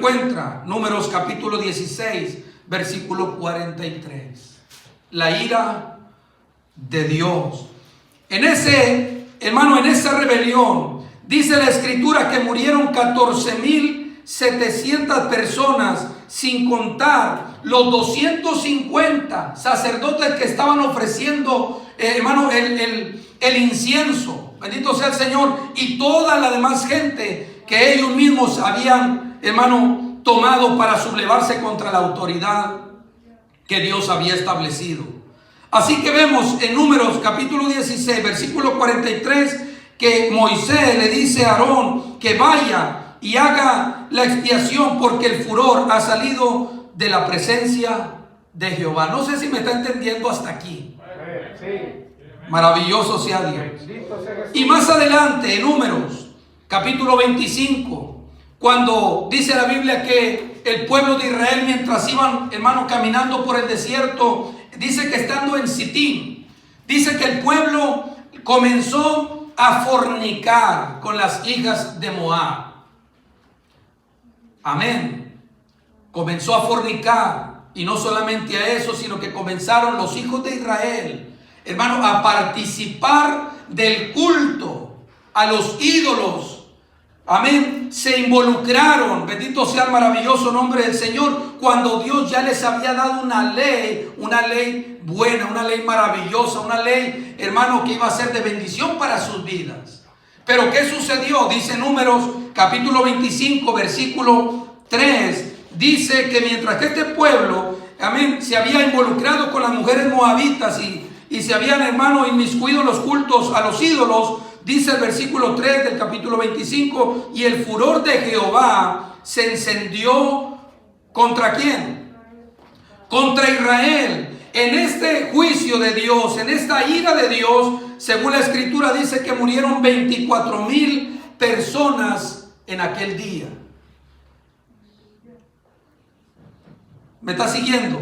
Encuentra Números capítulo 16, versículo 43. La ira de Dios. En esa rebelión, dice la escritura que murieron 14,700 personas, sin contar los 250 sacerdotes que estaban ofreciendo, el incienso. Bendito sea el Señor. Y toda la demás gente que ellos mismos habían, tomado para sublevarse contra la autoridad que Dios había establecido. Así que vemos en Números capítulo 16, versículo 43, que Moisés le dice a Aarón que vaya y haga la expiación porque el furor ha salido de la presencia de Jehová. No sé si me está entendiendo hasta aquí. Maravilloso sea Dios. Y más adelante en Números capítulo 25, cuando dice la Biblia que el pueblo de Israel, mientras iban, caminando por el desierto, dice que estando en Sitín, dice que el pueblo comenzó a fornicar con las hijas de Moab. Amén. Comenzó a fornicar, y no solamente a eso, sino que comenzaron los hijos de Israel, a participar del culto a los ídolos. Amén. Se involucraron, bendito sea el maravilloso nombre del Señor, cuando Dios ya les había dado una ley buena, una ley maravillosa, una ley, que iba a ser de bendición para sus vidas. Pero ¿qué sucedió? Dice Números capítulo 25, versículo 3, dice que mientras que este pueblo, se había involucrado con las mujeres moabitas y se habían, inmiscuido en los cultos a los ídolos, dice el versículo 3 del capítulo 25, y el furor de Jehová se encendió ¿contra quién? Contra Israel. En este juicio de Dios, en esta ira de Dios, según la escritura dice que murieron 24,000 personas en aquel día. ¿Me está siguiendo?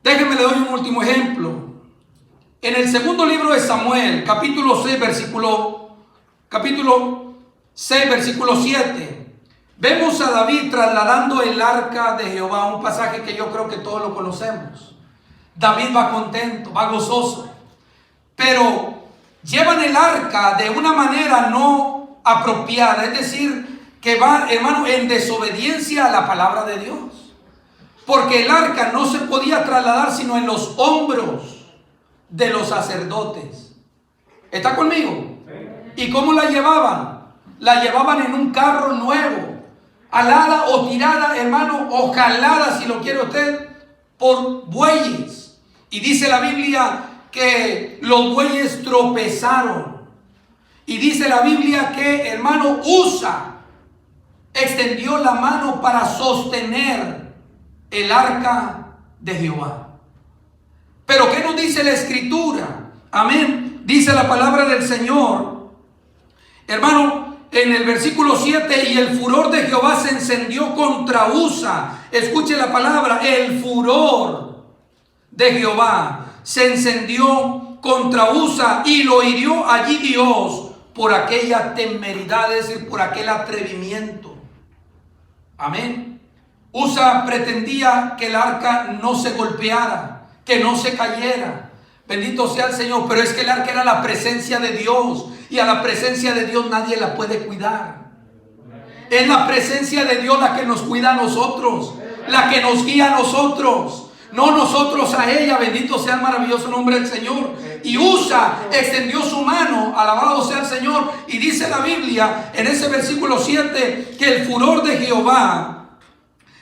Déjenme le doy un último ejemplo. En el segundo libro de Samuel, capítulo 6, versículo 7, vemos a David trasladando el arca de Jehová, un pasaje que yo creo que todos lo conocemos. David va contento, va gozoso, pero llevan el arca de una manera no apropiada, es decir, que va, en desobediencia a la palabra de Dios, porque el arca no se podía trasladar sino en los hombros de los sacerdotes. ¿Está conmigo? ¿Y cómo la llevaban? La llevaban en un carro nuevo, alada o tirada, o jalada, si lo quiere usted, por bueyes. Y dice la Biblia que los bueyes tropezaron. Y dice la Biblia que, Usa extendió la mano para sostener el arca de Jehová. Pero ¿qué nos dice la escritura? Amén. Dice la palabra del Señor, en el versículo 7, y el furor de Jehová se encendió contra Usa. Escuche la palabra, el furor de Jehová se encendió contra Usa y lo hirió allí Dios por aquella temeridad, es decir, por aquel atrevimiento. Amén. Usa pretendía que el arca no se golpeara, que no se cayera. Bendito sea el Señor. Pero es que el arca era la presencia de Dios, y a la presencia de Dios nadie la puede cuidar. Es la presencia de Dios la que nos cuida a nosotros, la que nos guía a nosotros, no nosotros a ella. Bendito sea el maravilloso nombre del Señor. Y Usa extendió su mano, alabado sea el Señor, y dice la Biblia en ese versículo 7 que el furor de Jehová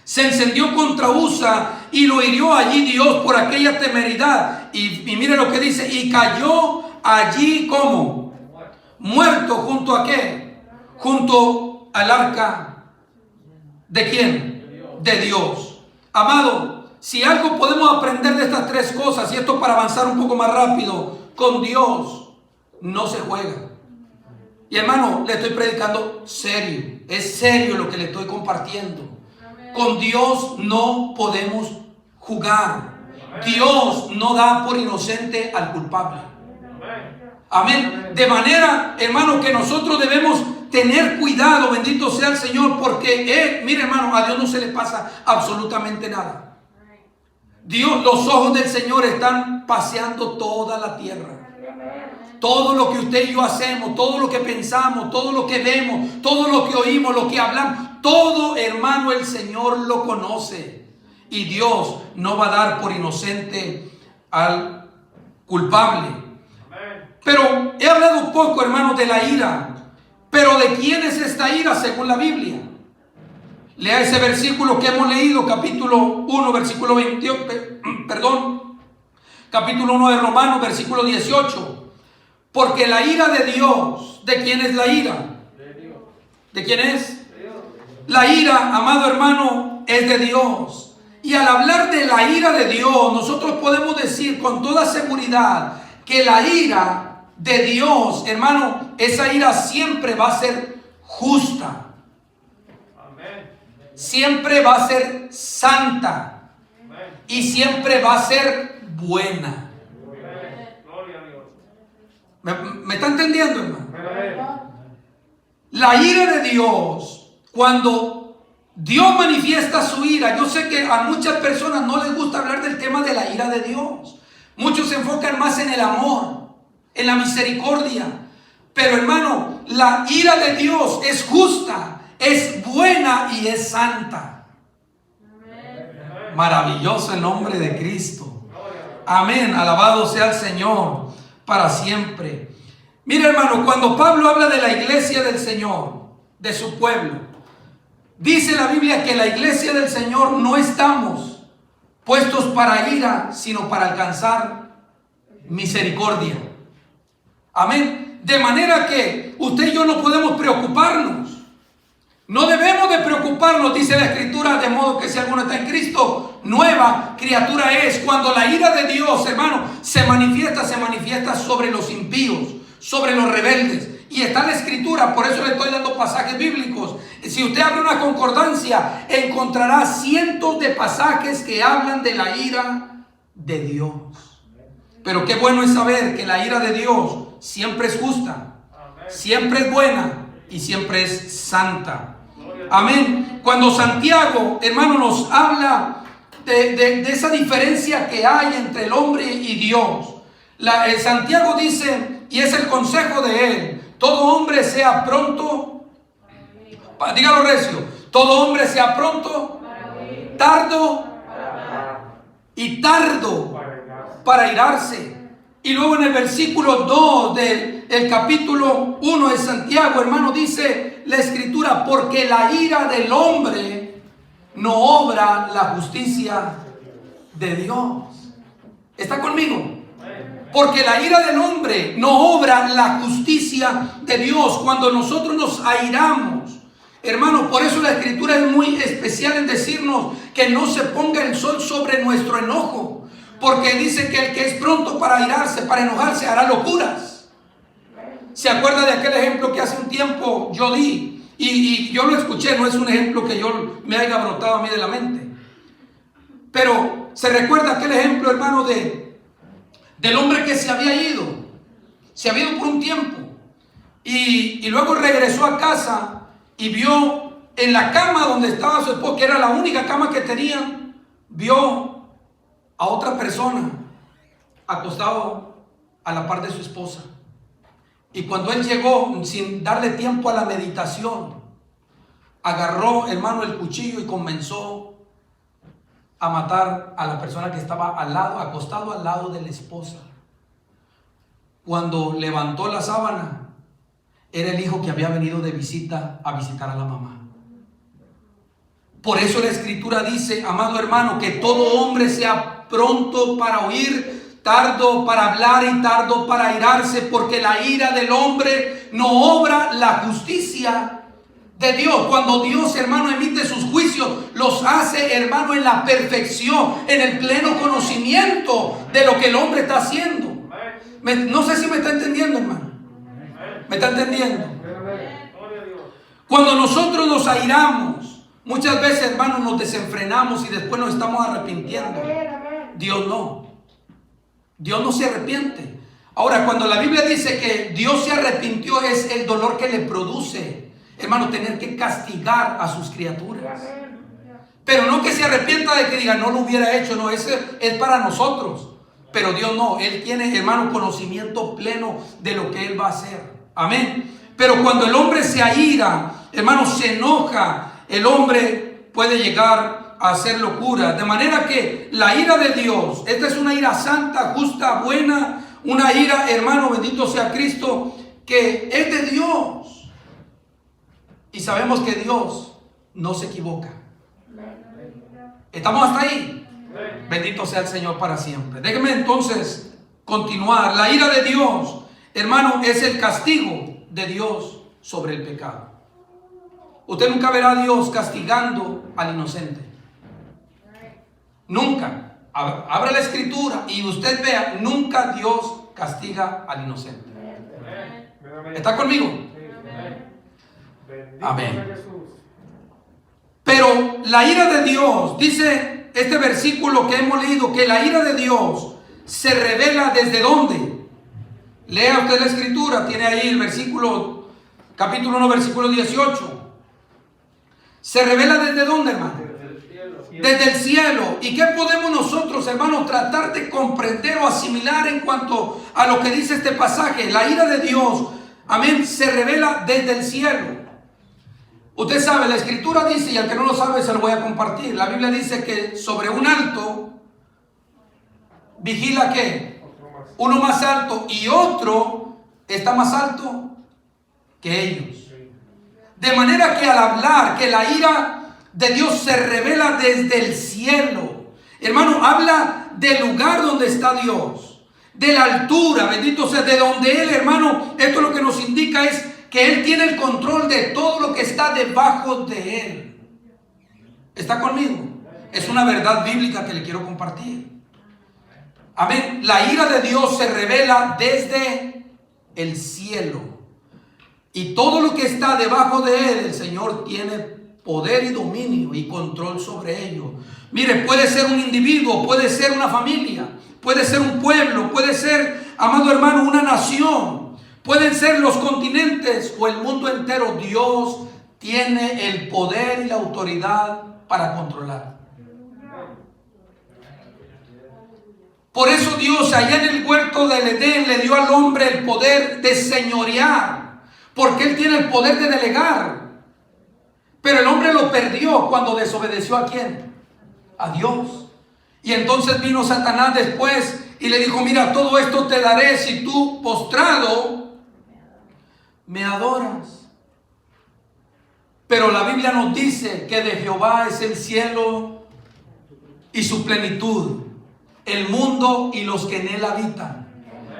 se encendió contra Usa y lo hirió allí Dios por aquella temeridad. Y mire lo que dice, y cayó allí como muerto. ¿Junto a qué? Junto al arca. ¿De quién? De Dios. Amado, si algo podemos aprender de estas tres cosas, y esto para avanzar un poco más rápido, con Dios no se juega. Y le estoy predicando serio, es serio lo que le estoy compartiendo. Con Dios no podemos jugar. Dios no da por inocente al culpable. Amén. De manera, que nosotros debemos tener cuidado, bendito sea el Señor, porque mire hermano, a Dios no se le pasa absolutamente nada. Dios, los ojos del Señor están paseando toda la tierra. Todo lo que usted y yo hacemos, todo lo que pensamos, todo lo que vemos, todo lo que oímos, lo que hablamos, todo, hermano, el Señor lo conoce. Y Dios no va a dar por inocente al culpable. Pero he hablado un poco, hermano, de la ira. Pero ¿de quién es esta ira según la Biblia? Lea ese versículo que hemos leído, capítulo 1, versículo 28, capítulo 1 de Romanos, versículo 18. Porque la ira de Dios, ¿de quién es la ira? ¿De quién es? La ira, amado hermano, es de Dios. Y al hablar de la ira de Dios, nosotros podemos decir con toda seguridad que la ira de Dios, hermano, esa ira siempre va a ser justa. Siempre va a ser santa. Y siempre va a ser buena. ¿Me está entendiendo, hermano? La ira de Dios, cuando Dios manifiesta su ira, yo sé que a muchas personas no les gusta hablar del tema de la ira de Dios. Muchos se enfocan más en el amor, en la misericordia. Pero hermano, la ira de Dios es justa, es buena y es santa. Maravilloso el nombre de Cristo. Amén, alabado sea el Señor para siempre. Mira hermano, cuando Pablo habla de la iglesia del Señor, de su pueblo, dice la Biblia que la iglesia del Señor no estamos puestos para ira, sino para alcanzar misericordia. Amén. De manera que usted y yo no podemos preocuparnos. No debemos de preocuparnos, dice la Escritura, de modo que si alguno está en Cristo, nueva criatura es. Cuando la ira de Dios, hermano, se manifiesta sobre los impíos, sobre los rebeldes. Y está la Escritura, por eso le estoy dando pasajes bíblicos. Si usted abre una concordancia, encontrará cientos de pasajes que hablan de la ira de Dios. Pero qué bueno es saber que la ira de Dios siempre es justa, siempre es buena y siempre es santa. Amén. Cuando Santiago, hermano, nos habla de esa diferencia que hay entre el hombre y Dios. Santiago dice, y es el consejo de él: todo hombre sea pronto, dígalo recio, todo hombre sea pronto, tardo y tardo para irarse. Y luego en el versículo 2 del capítulo 1 de Santiago, hermano, dice la Escritura: porque la ira del hombre no obra la justicia de Dios. ¿Está conmigo? Porque la ira del hombre no obra la justicia de Dios. Cuando nosotros nos airamos, hermano, por eso la Escritura es muy especial en decirnos que no se ponga el sol sobre nuestro enojo. Porque dice que el que es pronto para airarse, para enojarse, hará locuras. ¿Se acuerda de aquel ejemplo que hace un tiempo yo di? Y yo lo escuché, no es un ejemplo que yo me haya brotado a mí de la mente. Pero se recuerda aquel ejemplo, hermano, del hombre que se había ido por un tiempo. Y luego regresó a casa y vio en la cama donde estaba su esposa, que era la única cama que tenían, vio a otra persona acostado a la par de su esposa. Y cuando él llegó, sin darle tiempo a la meditación, agarró, hermano, el cuchillo y comenzó a matar a la persona que estaba al lado, acostado al lado de la esposa. Cuando levantó la sábana, era el hijo que había venido de visita a visitar a la mamá. Por eso la Escritura dice, amado hermano, que todo hombre sea pronto para oír, tardo para hablar y tardo para airarse, porque la ira del hombre no obra la justicia de Dios. Cuando Dios, hermano, emite sus juicios, los hace, hermano, en la perfección, en el pleno conocimiento de lo que el hombre está haciendo. No sé si me está entendiendo, hermano. ¿Me está entendiendo? Cuando nosotros nos airamos, muchas veces, hermano, nos desenfrenamos y después nos estamos arrepintiendo. Dios no se arrepiente. Ahora, cuando la Biblia dice que Dios se arrepintió, es el dolor que le produce, hermano, tener que castigar a sus criaturas. Pero no que se arrepienta de que diga, no lo hubiera hecho, no, ese es para nosotros. Pero Dios no, Él tiene, hermano, conocimiento pleno de lo que Él va a hacer. Amén. Pero cuando el hombre se aira, hermano, se enoja, el hombre puede llegar a hacer locura. De manera que la ira de Dios, esta es una ira santa, justa, buena, una ira, hermano, bendito sea Cristo, que es de Dios. Y sabemos que Dios no se equivoca. ¿Estamos hasta ahí? Bendito sea el Señor para siempre. Déjenme entonces continuar. La ira de Dios, hermano, es el castigo de Dios sobre el pecado. Usted nunca verá a Dios castigando al inocente. Nunca. Abra la escritura y usted vea, nunca Dios castiga al inocente. ¿Está conmigo? Amén. Pero la ira de Dios, dice este versículo que hemos leído, que la ira de Dios se revela desde ¿dónde? Lea usted la escritura, tiene ahí el versículo, capítulo 1, versículo 18. ¿Se revela desde dónde, hermano? Desde el cielo. ¿Y qué podemos nosotros, hermanos, tratar de comprender o asimilar en cuanto a lo que dice este pasaje? La ira de Dios, amén, se revela desde el cielo. Usted sabe, la escritura dice, y al que no lo sabe se lo voy a compartir. La Biblia dice que sobre un alto vigila ¿qué? Uno más alto y otro está más alto que ellos. De manera que al hablar que la ira de Dios se revela desde el cielo, hermano, habla del lugar donde está Dios, de la altura, bendito sea, de donde Él, hermano, esto lo que nos indica es que Él tiene el control de todo lo que está debajo de Él. ¿Está conmigo? Es una verdad bíblica que le quiero compartir. Amén. La ira de Dios se revela desde el cielo. Y todo lo que está debajo de Él, el Señor tiene poder y dominio y control sobre ello. Mire, puede ser un individuo, puede ser una familia, puede ser un pueblo, puede ser, amado hermano, una nación, pueden ser los continentes o el mundo entero. Dios tiene el poder y la autoridad para controlar. Por eso Dios allá en el huerto del Edén le dio al hombre el poder de señorear, porque Él tiene el poder de delegar. Pero el hombre lo perdió cuando desobedeció ¿a quién? A Dios. Y entonces vino Satanás después y le dijo, mira, todo esto te daré si tú postrado me adoras. Pero la Biblia nos dice que de Jehová es el cielo y su plenitud, el mundo y los que en él habitan.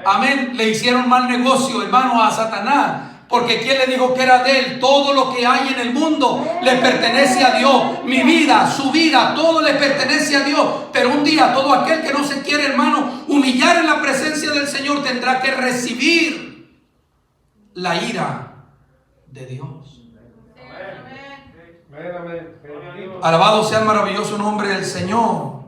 Amén. Le hicieron mal negocio, hermano, a Satanás. Porque ¿quién le dijo que era de él? Todo lo que hay en el mundo le pertenece a Dios. Mi vida, su vida, todo le pertenece a Dios. Pero un día todo aquel que no se quiere, hermano, humillar en la presencia del Señor tendrá que recibir la ira de Dios. Alabado sea el maravilloso nombre del Señor.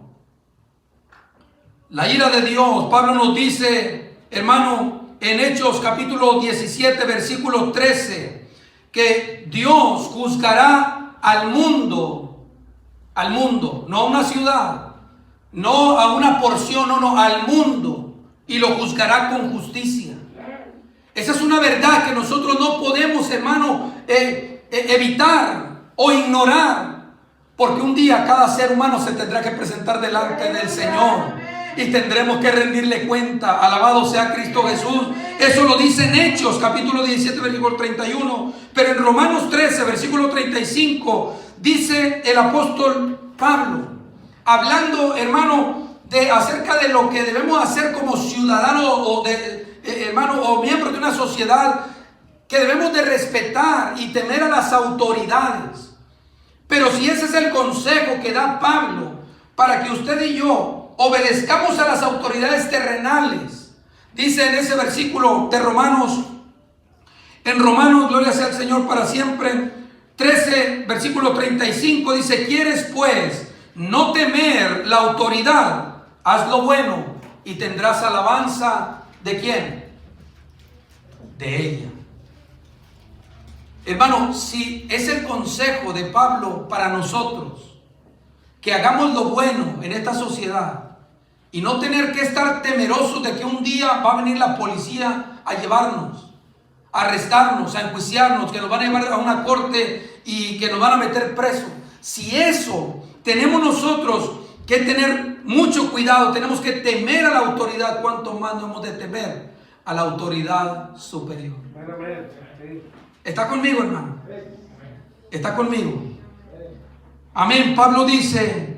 La ira de Dios, Pablo nos dice, hermano, en Hechos capítulo 17, versículo 13, que Dios juzgará al mundo, no a una ciudad, no a una porción, no, al mundo, y lo juzgará con justicia. Esa es una verdad que nosotros no podemos, hermano, evitar o ignorar, porque un día cada ser humano se tendrá que presentar delante del Señor. Y tendremos que rendirle cuenta. Alabado sea Cristo Jesús. Eso lo dice en Hechos capítulo 17 versículo 31. Pero en Romanos 13 versículo 35 dice el apóstol Pablo, hablando, hermano, acerca de lo que debemos hacer como ciudadanos o hermano, o miembros de una sociedad, que debemos de respetar y temer a las autoridades. Pero si ese es el consejo que da Pablo para que usted y yo obedezcamos a las autoridades terrenales, dice en ese versículo de Romanos, gloria sea al Señor para siempre, 13, versículo 35, dice, ¿quieres pues no temer la autoridad? Haz lo bueno y tendrás alabanza ¿de quién? de ella. Hermano, si es el consejo de Pablo para nosotros, que hagamos lo bueno en esta sociedad y no tener que estar temerosos de que un día va a venir la policía a llevarnos, a arrestarnos, a enjuiciarnos, que nos van a llevar a una corte y que nos van a meter presos. Si eso tenemos nosotros que tener mucho cuidado, tenemos que temer a la autoridad, ¿cuánto más no hemos de temer a la autoridad superior? ¿Está conmigo, hermano? ¿Está conmigo? Amén. Pablo dice: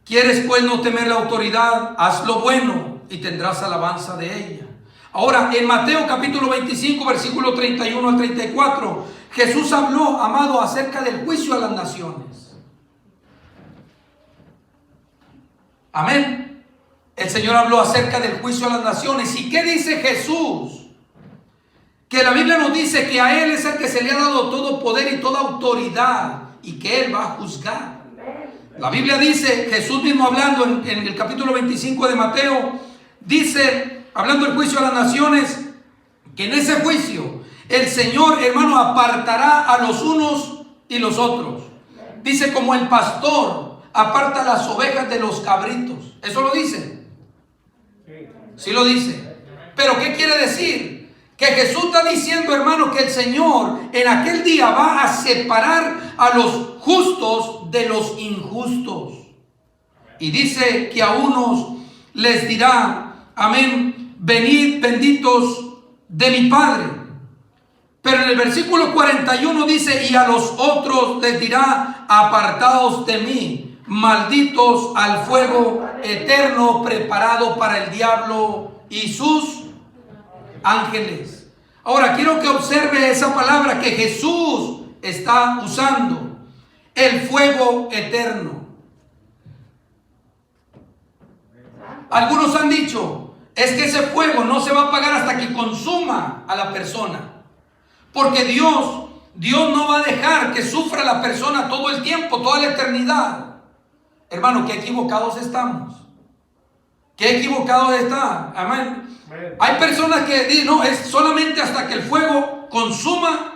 ¿quieres pues no temer la autoridad? Haz lo bueno y tendrás alabanza de ella. Ahora, en Mateo capítulo 25, versículo 31 al 34, Jesús habló, amado, acerca del juicio a las naciones. Amén. El Señor habló acerca del juicio a las naciones. ¿Y qué dice Jesús? Que la Biblia nos dice que a Él es el que se le ha dado todo poder y toda autoridad, y que Él va a juzgar. La Biblia dice, Jesús mismo hablando en el capítulo 25 de Mateo, dice, hablando del juicio a las naciones, que en ese juicio el Señor, hermano, apartará a los unos y los otros. Dice, como el pastor aparta las ovejas de los cabritos. ¿Eso lo dice? Sí lo dice. ¿Pero qué quiere decir? Que Jesús está diciendo, hermano, que el Señor en aquel día va a separar a los justos de los injustos. Y dice que a unos les dirá, amén, venid benditos de mi Padre. Pero en el versículo 41 dice, y a los otros les dirá, apartaos de mí, malditos al fuego eterno preparado para el diablo y sus ángeles. Ahora quiero que observe esa palabra que Jesús está usando: el fuego eterno. Algunos han dicho, es que ese fuego no se va a apagar hasta que consuma a la persona, porque Dios no va a dejar que sufra la persona todo el tiempo, toda la eternidad. Hermano, qué equivocados estamos. Qué equivocados están. Amén. Hay personas que dicen, no, es solamente hasta que el fuego consuma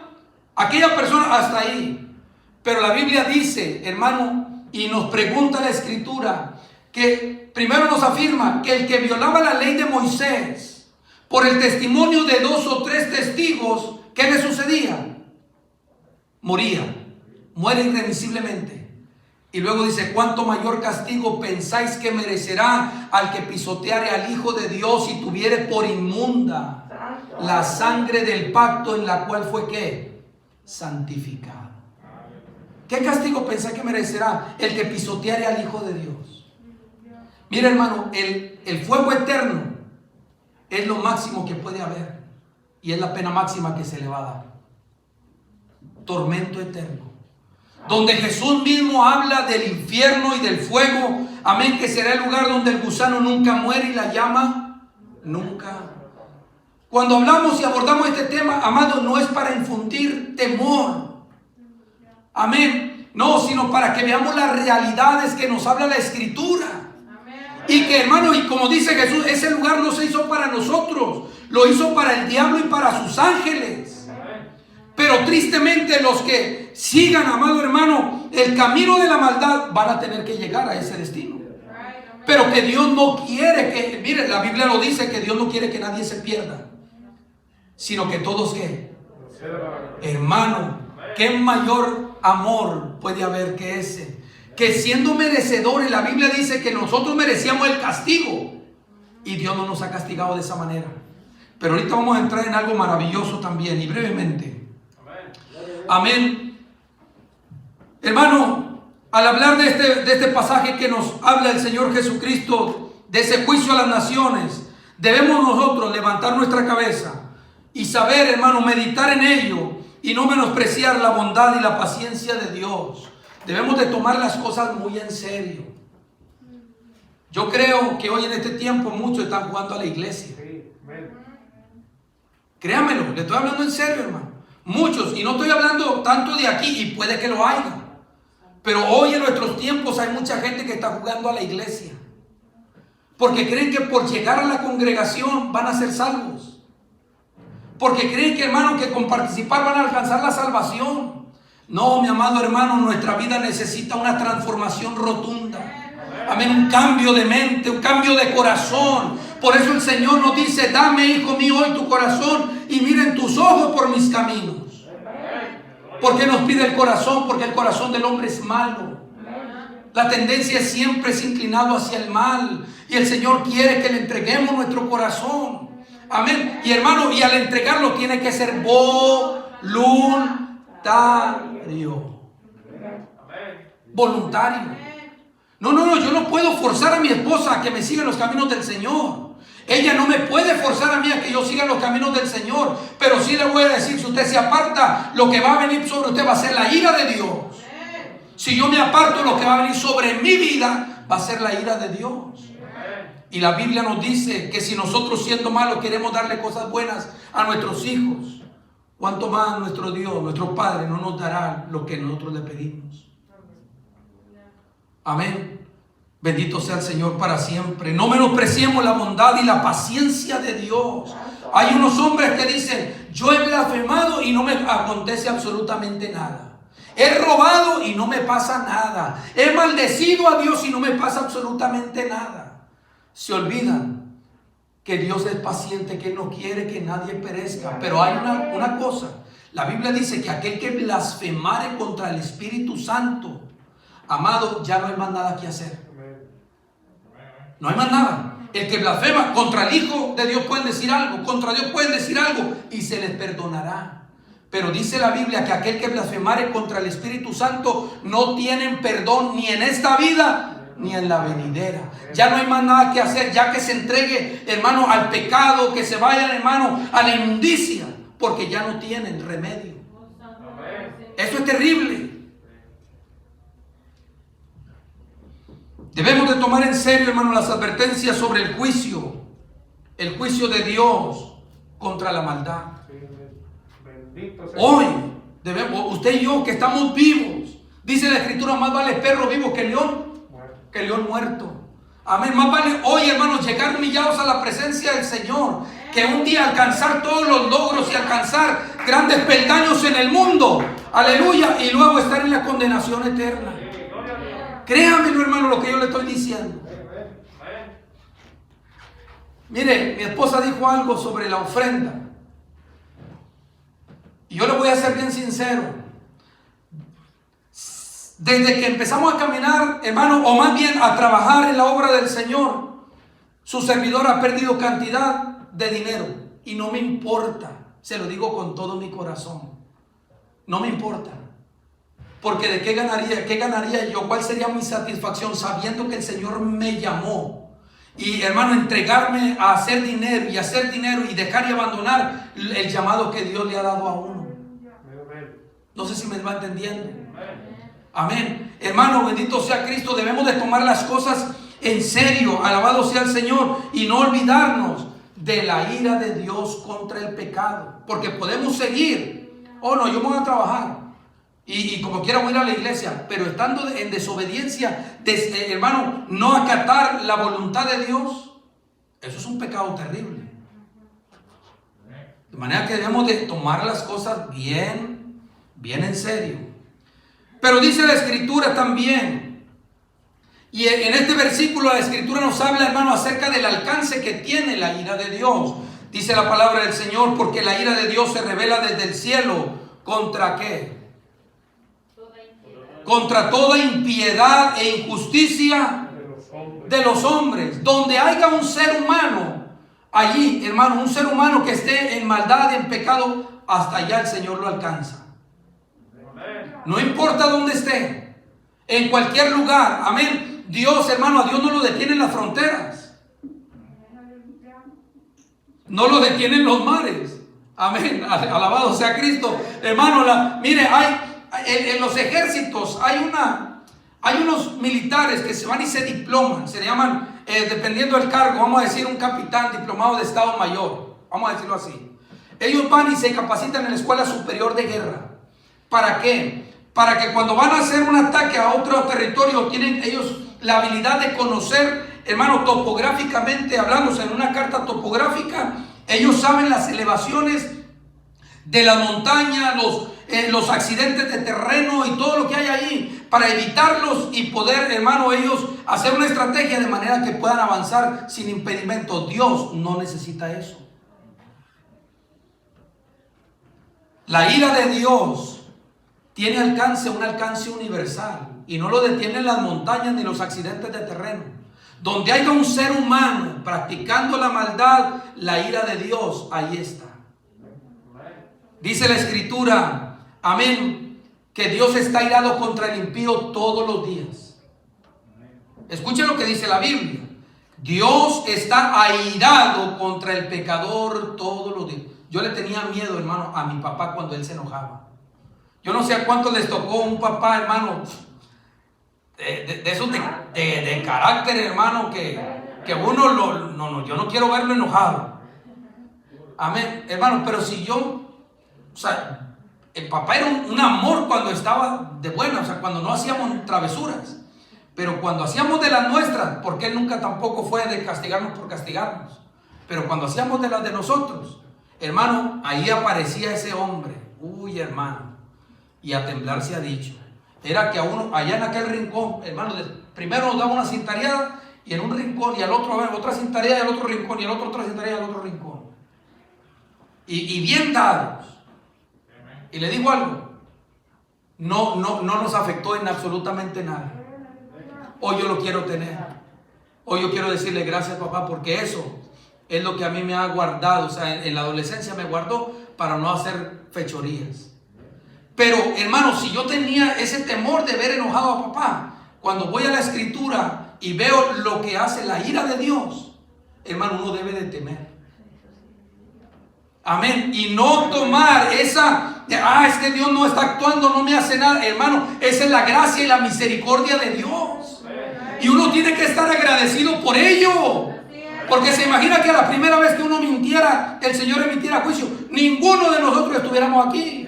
a aquella persona, hasta ahí. Pero la Biblia dice, hermano, y nos pregunta la Escritura, que primero nos afirma que el que violaba la ley de Moisés, por el testimonio de 2 o 3 testigos, ¿qué le sucedía? Moría, muere irremisiblemente. Y luego dice, ¿cuánto mayor castigo pensáis que merecerá al que pisoteare al Hijo de Dios y tuviere por inmunda la sangre del pacto en la cual fue ¿qué? Santificado? ¿Qué castigo pensáis que merecerá el que pisoteare al Hijo de Dios? Mira, hermano, el fuego eterno es lo máximo que puede haber, y es la pena máxima que se le va a dar. Tormento eterno, donde Jesús mismo habla del infierno y del fuego, amén, que será el lugar donde el gusano nunca muere y la llama nunca. Cuando hablamos y abordamos este tema, amado, no es para infundir temor, amén, no, sino para que veamos las realidades que nos habla la Escritura. Y que, hermano, y como dice Jesús, ese lugar no se hizo para nosotros, lo hizo para el diablo y para sus ángeles. Pero tristemente los que sigan, amado hermano, el camino de la maldad, van a tener que llegar a ese destino. Pero que Dios no quiere que, mire, la Biblia lo dice, que Dios no quiere que nadie se pierda, sino que todos, ¿qué? Hermano, ¿qué mayor amor puede haber que ese? Que siendo merecedores, la Biblia dice que nosotros merecíamos el castigo y Dios no nos ha castigado de esa manera. Pero ahorita vamos a entrar en algo maravilloso también, y brevemente. Amén. Hermano, al hablar de este pasaje que nos habla el Señor Jesucristo, de ese juicio a las naciones, debemos nosotros levantar nuestra cabeza y saber, hermano, meditar en ello y no menospreciar la bondad y la paciencia de Dios. Debemos de tomar las cosas muy en serio. Yo creo que hoy en este tiempo muchos están jugando a la iglesia. Créamelo, le estoy hablando en serio, hermano. Muchos, y no estoy hablando tanto de aquí, y puede que lo haya. Pero hoy en nuestros tiempos hay mucha gente que está jugando a la iglesia, porque creen que por llegar a la congregación van a ser salvos. porque creen que, hermano, que con participar van a alcanzar la salvación. No, mi amado hermano, nuestra vida necesita una transformación rotunda. Amén, un cambio de mente, un cambio de corazón. Por eso el Señor nos dice: dame, hijo mío, hoy tu corazón y miren tus ojos por mis caminos. ¿Por qué nos pide el corazón? Porque el corazón del hombre es malo. La tendencia siempre es inclinado hacia el mal. Y el Señor quiere que le entreguemos nuestro corazón. Amén. Y hermano, y al entregarlo tiene que ser voluntario. Voluntario. No, yo no puedo forzar a mi esposa a que me siga en los caminos del Señor. Ella no me puede forzar a mí a que yo siga los caminos del Señor. Pero sí le voy a decir: si usted se aparta, lo que va a venir sobre usted va a ser la ira de Dios. Si yo me aparto, lo que va a venir sobre mi vida va a ser la ira de Dios. Y la Biblia nos dice que si nosotros, siendo malos, queremos darle cosas buenas a nuestros hijos, ¿cuánto más nuestro Dios, nuestro Padre, no nos dará lo que nosotros le pedimos? Amén. Bendito sea el Señor para siempre. No menospreciemos la bondad y la paciencia de Dios. Hay unos hombres que dicen: yo he blasfemado y no me acontece absolutamente nada. He robado y no me pasa nada. He maldecido a Dios y no me pasa absolutamente nada. Se olvidan que Dios es paciente, que Él no quiere que nadie perezca. Pero hay una cosa. La Biblia dice que aquel que blasfemare contra el Espíritu Santo, amado, ya no hay más nada que hacer. No hay más nada. El que blasfema contra el Hijo de Dios pueden decir algo, contra Dios pueden decir algo y se les perdonará. Pero dice la Biblia que aquel que blasfemare contra el Espíritu Santo no tienen perdón ni en esta vida ni en la venidera. Ya no hay más nada que hacer, ya que se entregue, hermano, al pecado, que se vayan, hermano, a la inmundicia, porque ya no tienen remedio. Eso es terrible. Debemos de tomar en serio, hermano, las advertencias sobre el juicio de Dios contra la maldad. Hoy debemos, usted y yo, que estamos vivos, dice la Escritura: más vale perro vivo que león muerto. Amén. Más vale hoy, hermanos, llegar humillados a la presencia del Señor, que un día alcanzar todos los logros y alcanzar grandes peldaños en el mundo, aleluya, y luego estar en la condenación eterna. Créamelo, hermano, lo que yo le estoy diciendo. Mire, mi esposa dijo algo sobre la ofrenda, y yo le voy a ser bien sincero. Desde que empezamos a caminar, hermano, o más bien a trabajar en la obra del Señor, su servidor ha perdido cantidad de dinero. Y no me importa, se lo digo con todo mi corazón. No me importa. Porque ¿de qué ganaría yo? ¿Cuál sería mi satisfacción sabiendo que el Señor me llamó? Y, hermano, entregarme a hacer dinero y dejar y abandonar el llamado que Dios le ha dado a uno. No sé si me va entendiendo. Amén. Hermano, bendito sea Cristo. Debemos de tomar las cosas en serio. Alabado sea el Señor. Y no olvidarnos de la ira de Dios contra el pecado. Porque podemos seguir. Oh, no, yo me voy a trabajar. Y como quiera voy a ir a la iglesia. Pero estando en desobediencia, hermano, no acatar la voluntad de Dios. Eso es un pecado terrible. De manera que debemos de tomar las cosas bien en serio. Pero dice la Escritura también, y en este versículo la Escritura nos habla, hermano, acerca del alcance que tiene la ira de Dios. Dice la palabra del Señor: porque la ira de Dios se revela desde el cielo. ¿Contra qué? Contra toda impiedad e injusticia de los hombres. Donde haya un ser humano, allí, hermano, un ser humano que esté en maldad, en pecado, hasta allá el Señor lo alcanza. No importa dónde esté, en cualquier lugar. Amén. Dios, hermano, a Dios no lo detienen las fronteras, no lo detienen los mares. Amén. Alabado sea Cristo. Hermano, mire, en los ejércitos hay unos militares que se van y se diploman. Se llaman, dependiendo del cargo, vamos a decir un capitán diplomado de Estado Mayor. Vamos a decirlo así. Ellos van y se capacitan en la Escuela Superior de Guerra. ¿Para qué? Para que cuando van a hacer un ataque a otro territorio, tienen ellos la habilidad de conocer, hermano, topográficamente hablando, en una carta topográfica, ellos saben las elevaciones de las montañas, los accidentes de terreno y todo lo que hay ahí, para evitarlos y poder, hermano, ellos hacer una estrategia de manera que puedan avanzar sin impedimento. Dios no necesita eso. La ira de Dios tiene un alcance universal, y no lo detienen las montañas ni los accidentes de terreno. Donde haya un ser humano practicando la maldad, la ira de Dios ahí está. Dice la Escritura, amén, que Dios está irado contra el impío todos los días. Escuchen lo que dice la Biblia. Dios está airado contra el pecador todos los días. Yo le tenía miedo, hermano, a mi papá cuando él se enojaba. Yo no sé a cuántos les tocó un papá, hermano, de esos de carácter, hermano, que uno yo no quiero verlo enojado. Amén, hermano, pero si yo, o sea, el papá era un amor cuando estaba de buena, o sea, cuando no hacíamos travesuras. Pero cuando hacíamos de las nuestras, porque él nunca tampoco fue de castigarnos por castigarnos, pero cuando hacíamos de las de nosotros, hermano, ahí aparecía ese hombre. Uy, hermano, y a temblar se ha dicho. Era que a uno, allá en aquel rincón, hermano, primero nos daba una cintareada, y en un rincón, y al otro, a ver, otra cintareada, y al otro rincón, y al otro otra cintareada, y al otro rincón. Y bien dados. Y le digo algo, no nos afectó en absolutamente nada. Hoy yo lo quiero tener. Hoy yo quiero decirle gracias, papá, porque eso es lo que a mí me ha guardado. O sea, en la adolescencia me guardó para no hacer fechorías. Pero, hermano, si yo tenía ese temor de ver enojado a papá, cuando voy a la Escritura y veo lo que hace la ira de Dios, hermano, uno debe de temer. Amén. Y no tomar esa, es que Dios no está actuando, no me hace nada. Hermano, esa es la gracia y la misericordia de Dios. Y uno tiene que estar agradecido por ello. Porque se imagina que a la primera vez que uno mintiera, el Señor emitiera juicio, ninguno de nosotros estuviéramos aquí.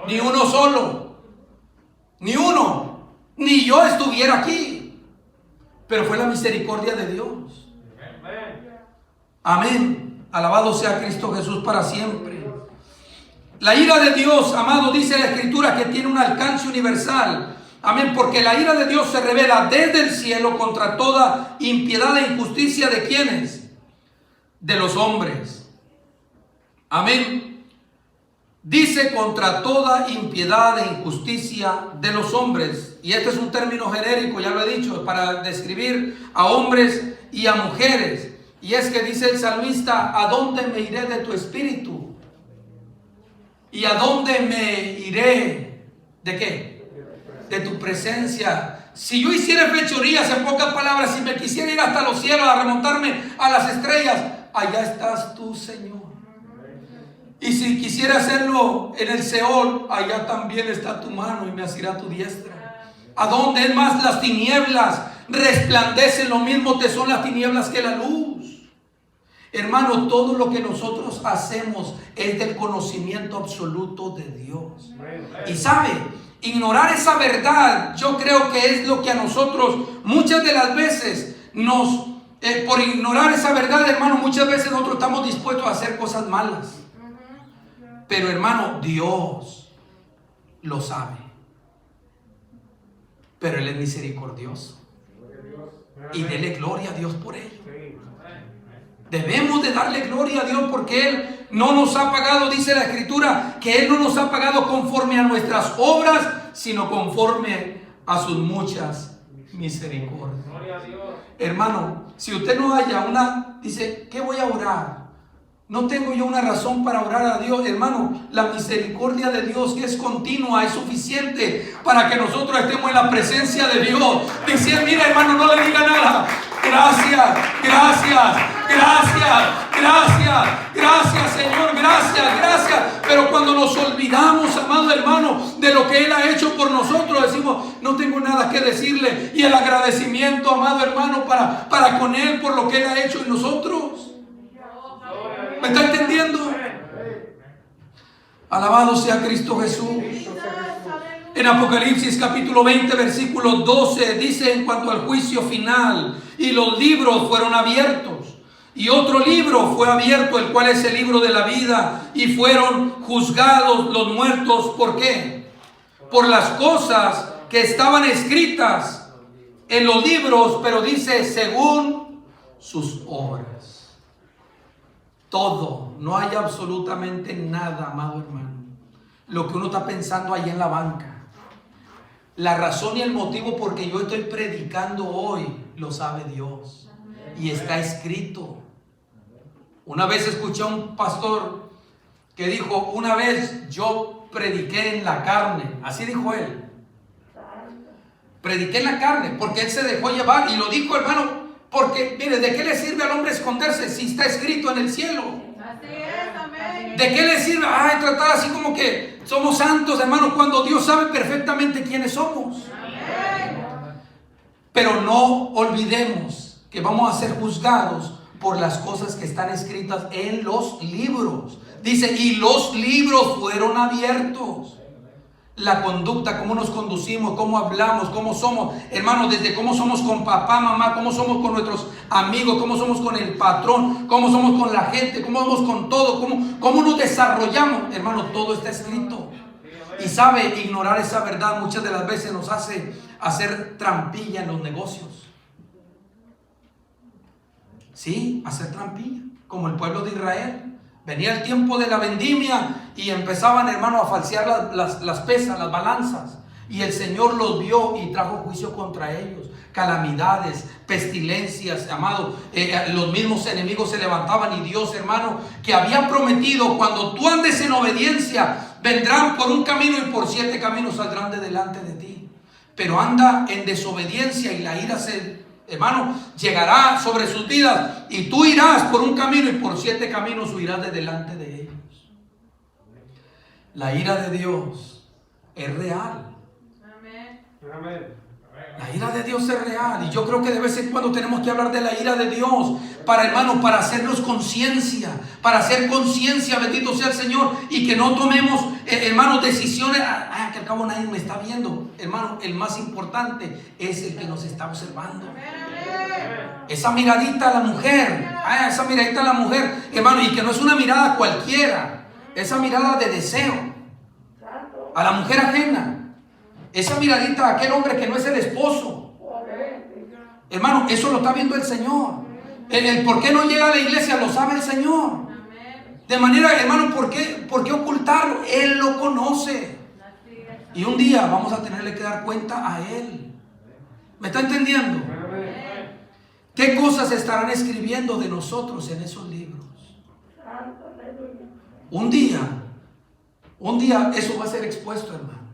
Ni uno solo. Ni uno. Ni yo estuviera aquí. Pero fue la misericordia de Dios. Amén. Alabado sea Cristo Jesús para siempre. La ira de Dios, amado, dice la Escritura que tiene un alcance universal. Amén, porque la ira de Dios se revela desde el cielo contra toda impiedad e injusticia de ¿quiénes? De los hombres. Amén. Dice contra toda impiedad e injusticia de los hombres. Y este es un término genérico, ya lo he dicho, para describir a hombres y a mujeres. Y es que dice el salmista, ¿a dónde me iré de tu espíritu? ¿Y a dónde me iré? ¿De qué? De tu presencia. Si yo hiciera fechorías, en pocas palabras, si me quisiera ir hasta los cielos a remontarme a las estrellas, allá estás tú, Señor. Y si quisiera hacerlo en el Seol, allá también está tu mano y me asirá tu diestra. ¿A dónde? Es más, las tinieblas resplandecen, lo mismo te son las tinieblas que la luz. Hermano, todo lo que nosotros hacemos es del conocimiento absoluto de Dios. Y sabe, ignorar esa verdad, yo creo que es lo que a nosotros muchas de las veces por ignorar esa verdad, hermano, muchas veces nosotros estamos dispuestos a hacer cosas malas. Pero hermano, Dios lo sabe. Pero Él es misericordioso. Y dele gloria a Dios por ello. Debemos de darle gloria a Dios porque Él no nos ha pagado, dice la Escritura, que Él no nos ha pagado conforme a nuestras obras, sino conforme a sus muchas misericordias. Hermano, si usted no haya dice, ¿qué voy a orar? No tengo yo una razón para orar a Dios, hermano. La misericordia de Dios, que es continua, es suficiente para que nosotros estemos en la presencia de Dios. Decir, mira, hermano, no le diga nada. Gracias, gracias, gracias, gracias, gracias, Señor, gracias, gracias. Pero cuando nos olvidamos, amado hermano, de lo que Él ha hecho por nosotros, decimos, no tengo nada que decirle. Y el agradecimiento, amado hermano, para con Él por lo que Él ha hecho en nosotros. ¿Me está entendiendo? Alabado sea Cristo Jesús. En Apocalipsis capítulo 20 versículo 12 dice en cuanto al juicio final, y los libros fueron abiertos. Y otro libro fue abierto, el cual es el libro de la vida, y fueron juzgados los muertos. ¿Por qué? Por las cosas que estaban escritas en los libros, pero dice según sus obras. Todo, no hay absolutamente nada, amado hermano, lo que uno está pensando ahí en la banca. La razón y el motivo por que yo estoy predicando hoy lo sabe Dios y está escrito. Una vez escuché a un pastor que dijo: una vez yo prediqué en la carne. Así dijo él. Prediqué en la carne, porque él se dejó llevar. Y lo dijo, hermano, porque mire, ¿de qué le sirve al hombre esconderse si está escrito en el cielo? Así es, amén. ¿De qué le sirve tratar así como que somos santos, hermanos, cuando Dios sabe perfectamente quiénes somos? Amén. Pero no olvidemos que vamos a ser juzgados por las cosas que están escritas en los libros. Dice, y los libros fueron abiertos. La conducta, cómo nos conducimos, cómo hablamos, cómo somos, hermanos, desde cómo somos con papá, mamá, cómo somos con nuestros amigos, cómo somos con el patrón, cómo somos con la gente, cómo somos con todo, cómo nos desarrollamos, hermanos, todo está escrito. Y sabe, ignorar esa verdad muchas de las veces nos hace hacer trampilla en los negocios. Sí, hacer trampilla, como el pueblo de Israel. Venía el tiempo de la vendimia y empezaban, hermano, a falsear las pesas, las balanzas. Y el Señor los vio y trajo juicio contra ellos. Calamidades, pestilencias, amado. Los mismos enemigos se levantaban y Dios, hermano, que había prometido: cuando tú andes en obediencia, vendrán por un camino y por 7 caminos saldrán de delante de ti. Pero anda en desobediencia y la ira hermano, llegará sobre sus vidas y tú irás por un camino y por 7 caminos huirás de delante de ellos. La ira de Dios es real. Amén. La ira de Dios es real y yo creo que de vez en cuando tenemos que hablar de la ira de Dios para, hermanos, para hacernos conciencia, para hacer conciencia, bendito sea el Señor, y que no tomemos, hermanos, decisiones, que al cabo nadie me está viendo. Hermano, el más importante es el que nos está observando. Esa miradita a la mujer, esa miradita a la mujer, hermano, y que no es una mirada cualquiera, esa mirada de deseo a la mujer ajena. Esa miradita a aquel hombre que no es el esposo. Hermano, eso lo está viendo el Señor. El por qué no llega a la iglesia lo sabe el Señor. De manera, hermano, ¿por qué ocultarlo? Él lo conoce. Y un día vamos a tenerle que dar cuenta a Él. ¿Me está entendiendo? ¿Qué cosas estarán escribiendo de nosotros en esos libros? Un día eso va a ser expuesto, hermano.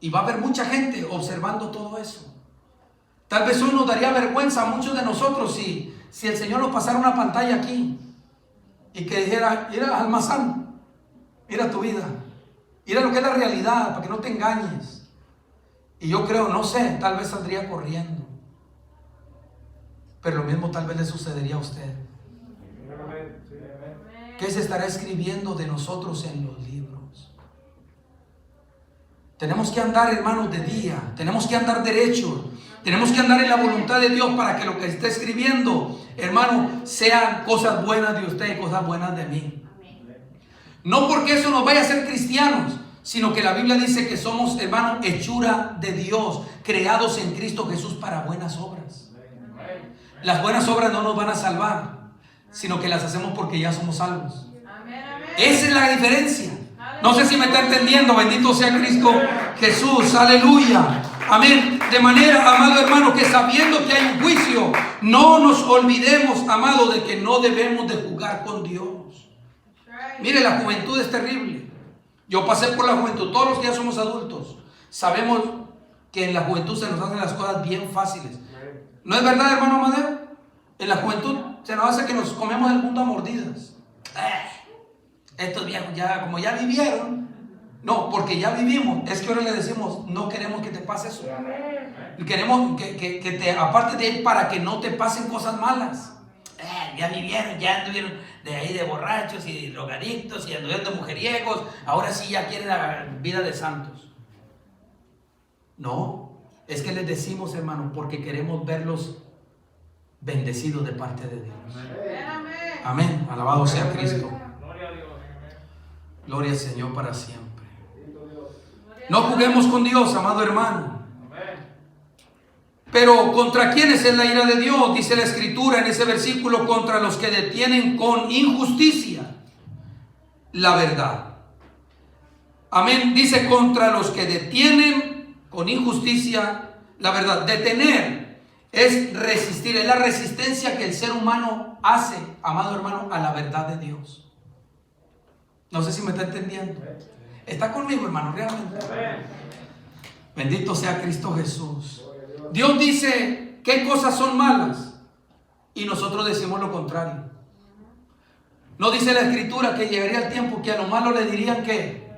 Y va a haber mucha gente observando todo eso. Tal vez hoy nos daría vergüenza a muchos de nosotros si el Señor nos pasara una pantalla aquí y que dijera: mira, Almazán, mira tu vida, mira lo que es la realidad, para que no te engañes. Y yo creo, no sé, tal vez saldría corriendo. Pero lo mismo tal vez le sucedería a usted. ¿Qué se estará escribiendo de nosotros en los libros? Tenemos que andar, hermanos, de día. Tenemos que andar derecho. Tenemos que andar en la voluntad de Dios para que lo que esté escribiendo, hermano, sean cosas buenas de usted y cosas buenas de mí. No porque eso nos vaya a hacer cristianos, sino que la Biblia dice que somos, hermano, hechura de Dios, creados en Cristo Jesús para buenas obras. Las buenas obras no nos van a salvar, sino que las hacemos porque ya somos salvos. Esa es la diferencia. No sé si me está entendiendo. Bendito sea Cristo Jesús, aleluya, amén. De manera, amado hermano, que sabiendo que hay un juicio, no nos olvidemos, amado, de que no debemos de jugar con Dios. Mire, la juventud es terrible. Yo pasé por la juventud. Todos los que ya somos adultos sabemos que en la juventud se nos hacen las cosas bien fáciles. ¿No es verdad, hermano Amadeo? En la juventud se nos hace que nos comemos el mundo a mordidas. Estos viejos ya, como ya vivieron, no, porque ya vivimos, es que ahora le decimos: no queremos que te pase eso. Queremos que te aparte de él para que no te pasen cosas malas. Ya vivieron, ya anduvieron de ahí de borrachos y drogadictos y anduvieron de mujeriegos, ahora sí ya quieren la vida de santos. No, es que les decimos, hermano, porque queremos verlos bendecido de parte de Dios. Amén. Amén. Alabado sea Cristo. Gloria a Dios. Gloria al Señor para siempre. No juguemos con Dios, amado hermano. Pero ¿contra quiénes es la ira de Dios? Dice la Escritura en ese versículo: contra los que detienen con injusticia la verdad. Amén. Dice: contra los que detienen con injusticia la verdad. Detener es resistir, es la resistencia que el ser humano hace, amado hermano, a la verdad de Dios. No sé si me está entendiendo. ¿Está conmigo, hermano? Realmente. Bendito sea Cristo Jesús. Dios dice qué cosas son malas y nosotros decimos lo contrario. No dice la Escritura que llegaría el tiempo que a lo malo le dirían que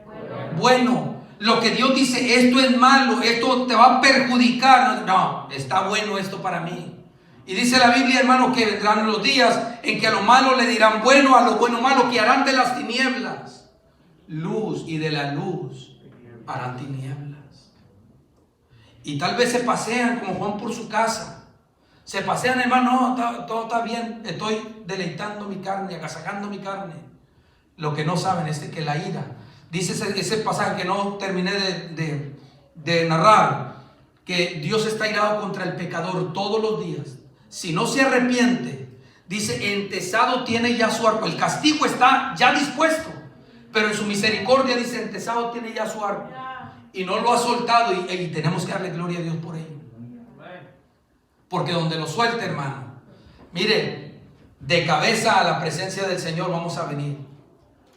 bueno. Lo que Dios dice, esto es malo, esto te va a perjudicar. No, está bueno esto para mí. Y dice la Biblia, hermano, que vendrán los días en que a lo malo le dirán bueno, a lo bueno malo, que harán de las tinieblas luz, y de la luz harán tinieblas. Y tal vez se pasean como Juan por su casa. Se pasean, hermano, no, todo está bien, estoy deleitando mi carne, agasajando mi carne. Lo que no saben es que la ira, dice ese pasaje que no terminé de narrar, que Dios está irado contra el pecador todos los días. Si no se arrepiente, dice, entesado tiene ya su arco. El castigo está ya dispuesto, pero en su misericordia, dice, entesado tiene ya su arco. Y no lo ha soltado, y tenemos que darle gloria a Dios por ello. Porque donde lo suelte, hermano, mire, de cabeza a la presencia del Señor vamos a venir.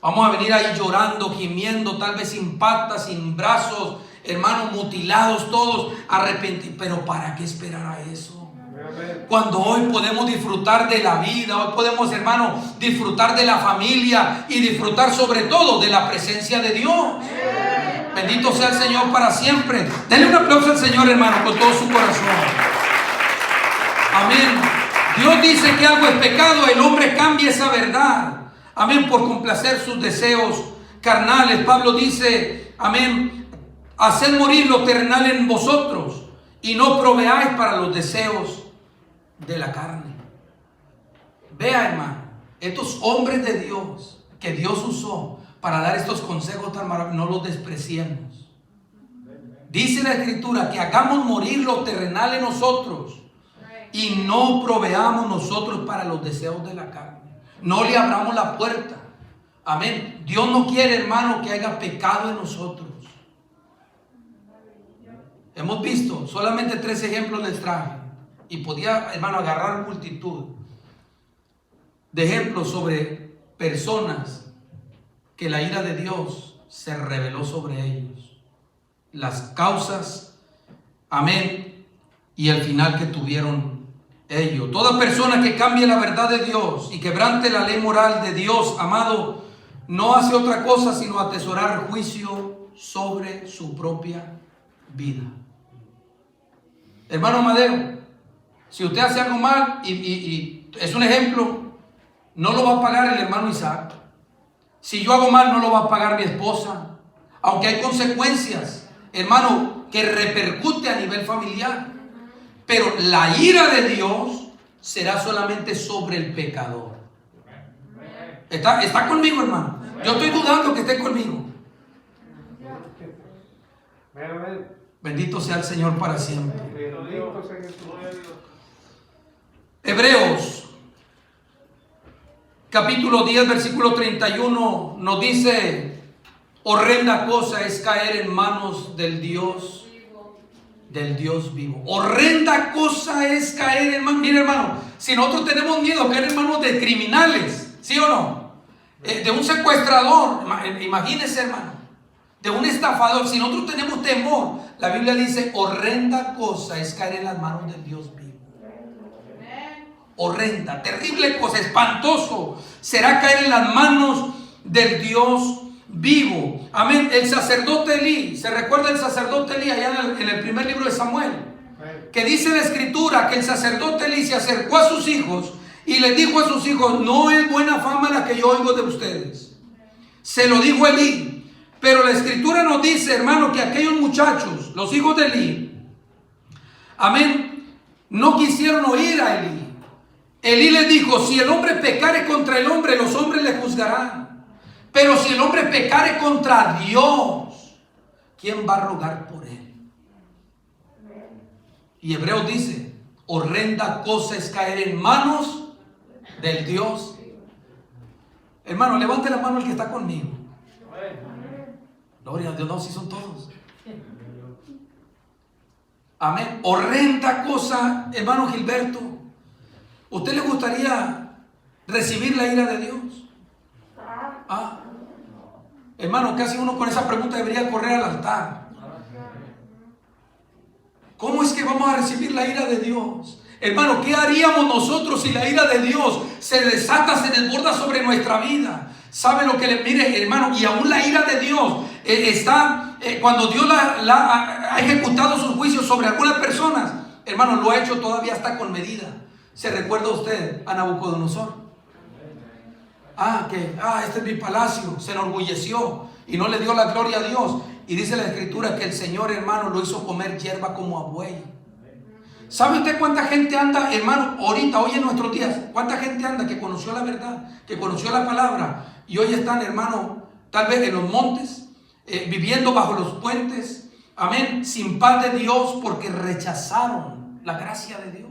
Vamos a venir ahí llorando, gimiendo, tal vez sin patas, sin brazos, hermanos, mutilados todos, arrepentidos. Pero ¿para qué esperar a eso? Cuando hoy podemos disfrutar de la vida, hoy podemos, hermano, disfrutar de la familia y disfrutar sobre todo de la presencia de Dios. Bendito sea el Señor para siempre. Denle un aplauso al Señor, hermano, con todo su corazón. Amén. Dios dice que algo es pecado, el hombre cambia esa verdad. Amén, por complacer sus deseos carnales. Pablo dice, amén, haced morir lo terrenal en vosotros y no proveáis para los deseos de la carne. Vea, hermano, estos hombres de Dios que Dios usó para dar estos consejos tan maravillosos, no los despreciemos. Dice la Escritura que hagamos morir lo terrenal en nosotros y no proveamos nosotros para los deseos de la carne. No le abramos la puerta. Amén. Dios no quiere, hermano, que haya pecado en nosotros. Hemos visto solamente 3 ejemplos les traje. Y podía, hermano, agarrar multitud de ejemplos sobre personas que la ira de Dios se reveló sobre ellos. Las causas, amén, y el final que tuvieron ellos. Toda persona que cambie la verdad de Dios y quebrante la ley moral de Dios, amado, no hace otra cosa sino atesorar juicio sobre su propia vida. Hermano Amadeo, si usted hace algo mal y es un ejemplo, no lo va a pagar el hermano Isaac. Si yo hago mal, no lo va a pagar mi esposa. Aunque hay consecuencias, hermano, que repercute a nivel familiar. Pero la ira de Dios será solamente sobre el pecador. ¿Está conmigo, hermano? Yo estoy dudando que esté conmigo. Bendito sea el Señor para siempre. Hebreos capítulo 10 versículo 31 nos dice: horrenda cosa es caer en manos del Dios vivo. Horrenda cosa es caer en manos. Mire, hermano, si nosotros tenemos miedo a caer en manos de criminales, ¿sí o no? De un secuestrador, imagínese, hermano, de un estafador. Si nosotros tenemos temor, la Biblia dice: horrenda cosa es caer en las manos del Dios vivo. Horrenda, terrible cosa, espantoso será caer en las manos del Dios vivo. Amén. El sacerdote Elí, ¿se recuerda el sacerdote Elí allá en el primer libro de Samuel? Que dice la Escritura que el sacerdote Elí se acercó a sus hijos y les dijo a sus hijos: no es buena fama la que yo oigo de ustedes. Se lo dijo Elí. Pero la Escritura nos dice, hermano, que aquellos muchachos, los hijos de Elí, amén, no quisieron oír a Elí. Elí les dijo: si el hombre pecare contra el hombre, los hombres le juzgarán. Pero si el hombre pecare contra Dios, ¿quién va a rogar por él? Y Hebreos dice: horrenda cosa es caer en manos del Dios. Hermano, levante la mano el que está conmigo. Gloria a Dios. No, si son todos. Amén. Horrenda cosa, hermano Gilberto. ¿Usted le gustaría recibir la ira de Dios? Hermano, casi uno con esa pregunta debería correr al altar. ¿Cómo es que vamos a recibir la ira de Dios? Hermano, ¿qué haríamos nosotros si la ira de Dios se desata, se desborda sobre nuestra vida? ¿Sabe lo que le mire, hermano? Y aún la ira de Dios está, cuando Dios ha ejecutado sus juicios sobre algunas personas, hermano, lo ha hecho todavía hasta con medida. ¿Se recuerda usted a Nabucodonosor? Este es mi palacio. Se enorgulleció y no le dio la gloria a Dios. Y dice la Escritura que el Señor, hermano, lo hizo comer hierba como a buey. ¿Sabe usted cuánta gente anda, hermano, ahorita, hoy en nuestros días? ¿Cuánta gente anda que conoció la verdad, que conoció la palabra y hoy están, hermano, tal vez en los montes, viviendo bajo los puentes, amén, sin paz de Dios porque rechazaron la gracia de Dios?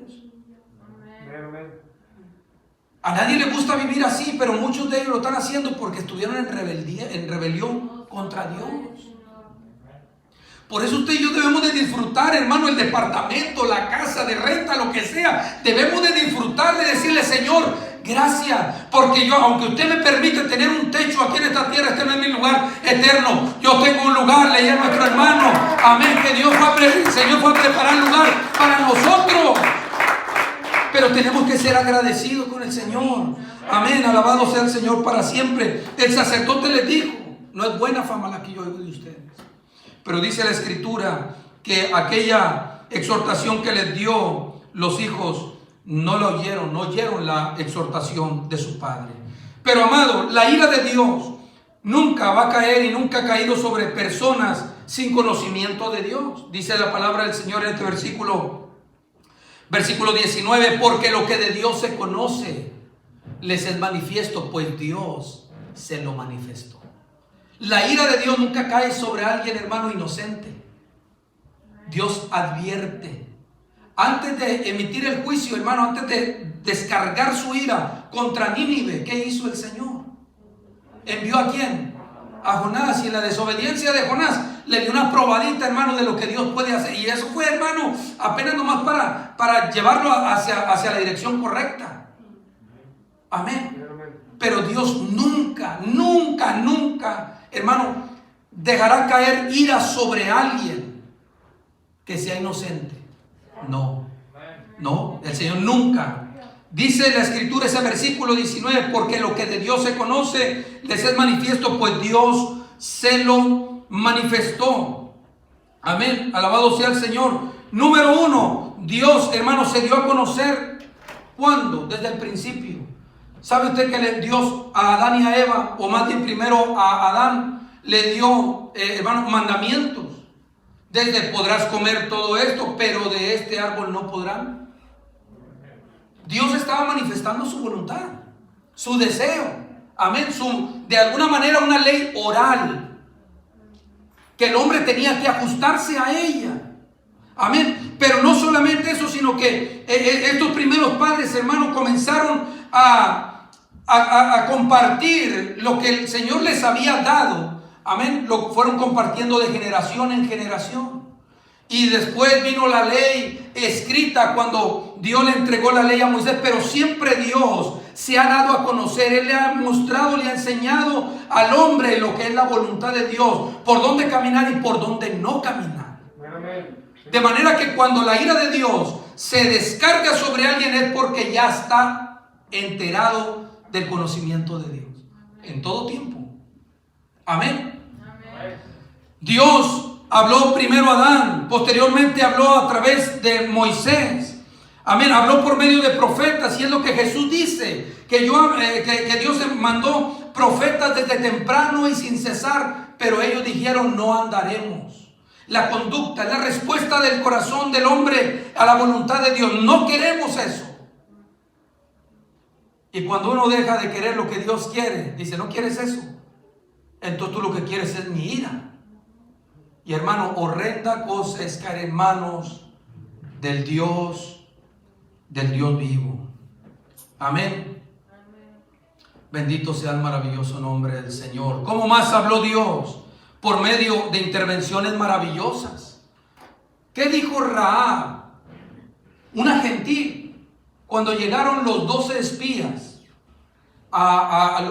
A nadie le gusta vivir así, pero muchos de ellos lo están haciendo porque estuvieron en rebeldía, en rebelión contra Dios. Por eso usted y yo debemos de disfrutar, hermano, el departamento, la casa de renta, lo que sea. Debemos de disfrutar, de decirle: Señor, gracias, porque yo, aunque usted me permite tener un techo aquí en esta tierra, este no es mi lugar eterno. Yo tengo un lugar, leía a nuestro hermano, amén, que el Señor fue a preparar lugar para nosotros. Pero tenemos que ser agradecidos con el Señor. Amén, alabado sea el Señor para siempre. El sacerdote les dijo: no es buena fama la que yo oigo de ustedes. Pero dice la Escritura que aquella exhortación que les dio los hijos no la oyeron, no oyeron la exhortación de su padre. Pero amado, la ira de Dios nunca va a caer y nunca ha caído sobre personas sin conocimiento de Dios. Dice la palabra del Señor en este versículo 19: porque lo que de Dios se conoce les es manifiesto, pues Dios se lo manifestó. La ira de Dios nunca cae sobre alguien, hermano, inocente. Dios advierte. Antes de emitir el juicio, hermano, antes de descargar su ira contra Nínive, ¿qué hizo el Señor? ¿Envió a quién? A Jonás. Y en la desobediencia de Jonás le dio una probadita, hermano, de lo que Dios puede hacer. Y eso fue, hermano, apenas nomás para llevarlo hacia la dirección correcta. Amén. Pero Dios nunca, nunca, nunca, hermano, dejará caer ira sobre alguien que sea inocente. No, el Señor nunca. Dice la Escritura, ese versículo 19: porque lo que de Dios se conoce les es manifiesto, pues Dios se lo manifestó. Amén, alabado sea el Señor. Número uno, Dios, hermano, se dio a conocer. ¿Cuándo? Desde el principio. ¿Sabe usted que Dios a Adán y a Eva, o más bien primero a Adán, le dio, hermano, mandamientos? Desde: podrás comer todo esto, pero de este árbol no podrán. Dios estaba manifestando su voluntad, su deseo. Amén. De alguna manera una ley oral que el hombre tenía que ajustarse a ella. Amén. Pero no solamente eso, sino que estos primeros padres, hermanos, comenzaron a compartir lo que el Señor les había dado. Amén. Lo fueron compartiendo de generación en generación. Y después vino la ley escrita cuando Dios le entregó la ley a Moisés. Pero siempre Dios se ha dado a conocer. Él le ha mostrado, le ha enseñado al hombre lo que es la voluntad de Dios, por dónde caminar y por dónde no caminar. De manera que cuando la ira de Dios se descarga sobre alguien es porque ya está enterado del conocimiento de Dios en todo tiempo. Amén. Dios habló primero a Adán, posteriormente habló a través de Moisés. Amén. Habló por medio de profetas, y es lo que Jesús dice, que Dios mandó profetas desde temprano y sin cesar, pero ellos dijeron: no andaremos. La conducta, la respuesta del corazón del hombre a la voluntad de Dios. No queremos eso. Y cuando uno deja de querer lo que Dios quiere, dice, no quieres eso, entonces tú lo que quieres es mi ira. Y hermano, horrenda cosa es caer en manos del Dios vivo. Amén. Bendito sea el maravilloso nombre del Señor. ¿Cómo más habló Dios? Por medio de intervenciones maravillosas. ¿Qué dijo Rahab? Una gentil. Cuando llegaron los 12 espías,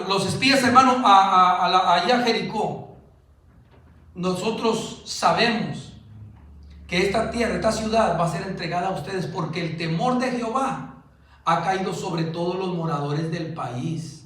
los espías, hermano, allá a Jericó. Nosotros sabemos que esta tierra, esta ciudad va a ser entregada a ustedes porque el temor de Jehová ha caído sobre todos los moradores del país.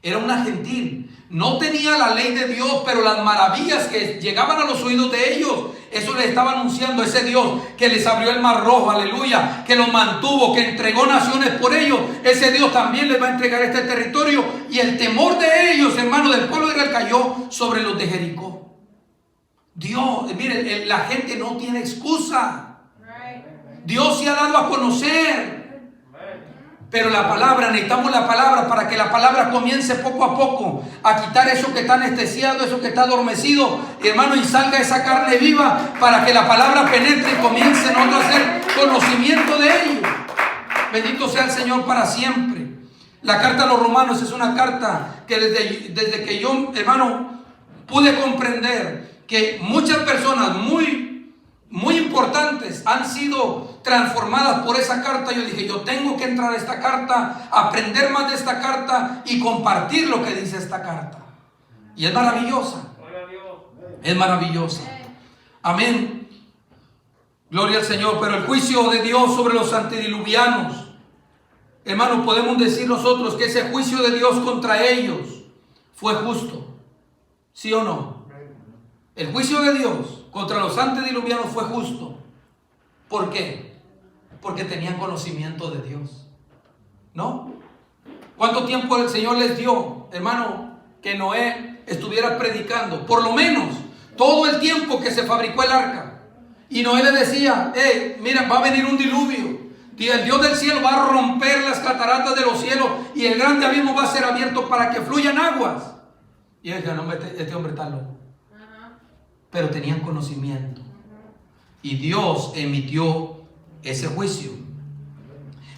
Era una gentil, no tenía la ley de Dios, pero las maravillas que llegaban a los oídos de ellos, eso les estaba anunciando ese Dios que les abrió el mar rojo, aleluya, que los mantuvo, que entregó naciones por ellos. Ese Dios también les va a entregar este territorio. Y el temor de ellos, hermano, del pueblo de Israel cayó sobre los de Jericó. Dios, miren, la gente no tiene excusa. Dios se ha dado a conocer. Pero la palabra, necesitamos la palabra para que la palabra comience poco a poco a quitar eso que está anestesiado, eso que está adormecido, hermano, y salga esa carne viva para que la palabra penetre y comience nosotros a hacer conocimiento de ello. Bendito sea el Señor para siempre. La carta a los romanos es una carta que desde que yo, hermano, pude comprender que muchas personas muy importantes han sido transformadas por esa carta. Yo dije, yo tengo que entrar a esta carta, aprender más de esta carta y compartir lo que dice esta carta. Y es maravillosa. Es maravillosa. Amén. Gloria al Señor. Pero el juicio de Dios sobre los antediluvianos, hermano, podemos decir nosotros que ese juicio de Dios contra ellos fue justo. ¿Sí o no? El juicio de Dios contra los antediluvianos fue justo. ¿Por qué? Porque tenían conocimiento de Dios. ¿No? ¿Cuánto tiempo el Señor les dio, hermano, que Noé estuviera predicando? Por lo menos todo el tiempo que se fabricó el arca. Y Noé le decía, mira, va a venir un diluvio. Y el Dios del cielo va a romper las cataratas de los cielos y el grande abismo va a ser abierto para que fluyan aguas. Y él decía, no, este hombre está loco. Pero tenían conocimiento. Y Dios emitió ese juicio.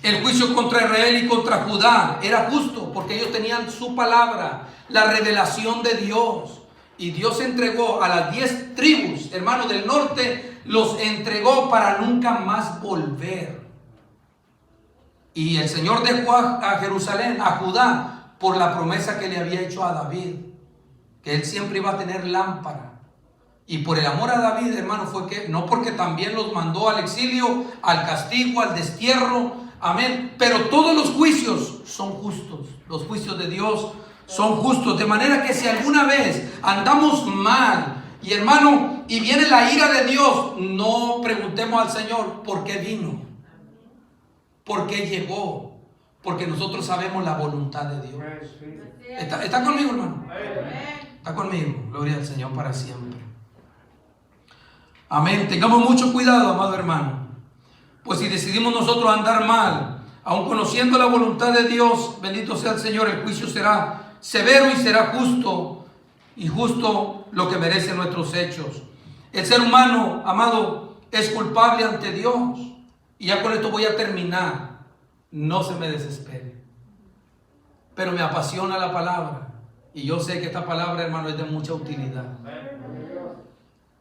El juicio contra Israel y contra Judá era justo porque ellos tenían su palabra, la revelación de Dios. Y Dios entregó a las 10 tribus, hermanos del norte, los entregó para nunca más volver. Y el Señor dejó a Jerusalén, a Judá, por la promesa que le había hecho a David, que él siempre iba a tener lámpara. Y por el amor a David, hermano, fue que, no porque también los mandó al exilio, al castigo, al destierro, amén. Pero todos los juicios son justos. Los juicios de Dios son justos. De manera que si alguna vez andamos mal, y hermano, y viene la ira de Dios, no preguntemos al Señor por qué vino, por qué llegó, porque nosotros sabemos la voluntad de Dios. ¿Está conmigo, hermano? Está conmigo. Gloria al Señor para siempre. Amén. Tengamos mucho cuidado, amado hermano. Pues si decidimos nosotros andar mal, aun conociendo la voluntad de Dios, bendito sea el Señor, el juicio será severo y será justo. Y justo lo que merecen nuestros hechos. El ser humano, amado, es culpable ante Dios. Y ya con esto voy a terminar. No se me desespere. Pero me apasiona la palabra. Y yo sé que esta palabra, hermano, es de mucha utilidad.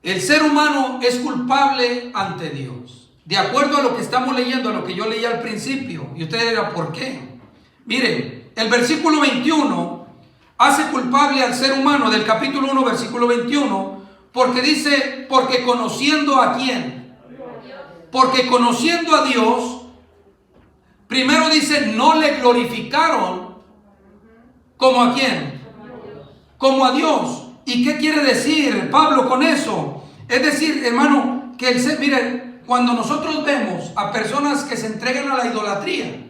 El ser humano es culpable ante Dios. De acuerdo a lo que estamos leyendo, a lo que yo leí al principio. Y usted dirá, ¿por qué? Miren, el versículo 21 hace culpable al ser humano del capítulo 1, versículo 21, porque dice, porque conociendo a quién. Porque conociendo a Dios, primero dice, no le glorificaron como a quién. Como a Dios. ¿Y qué quiere decir Pablo con eso? Es decir, hermano, que miren, cuando nosotros vemos a personas que se entregan a la idolatría,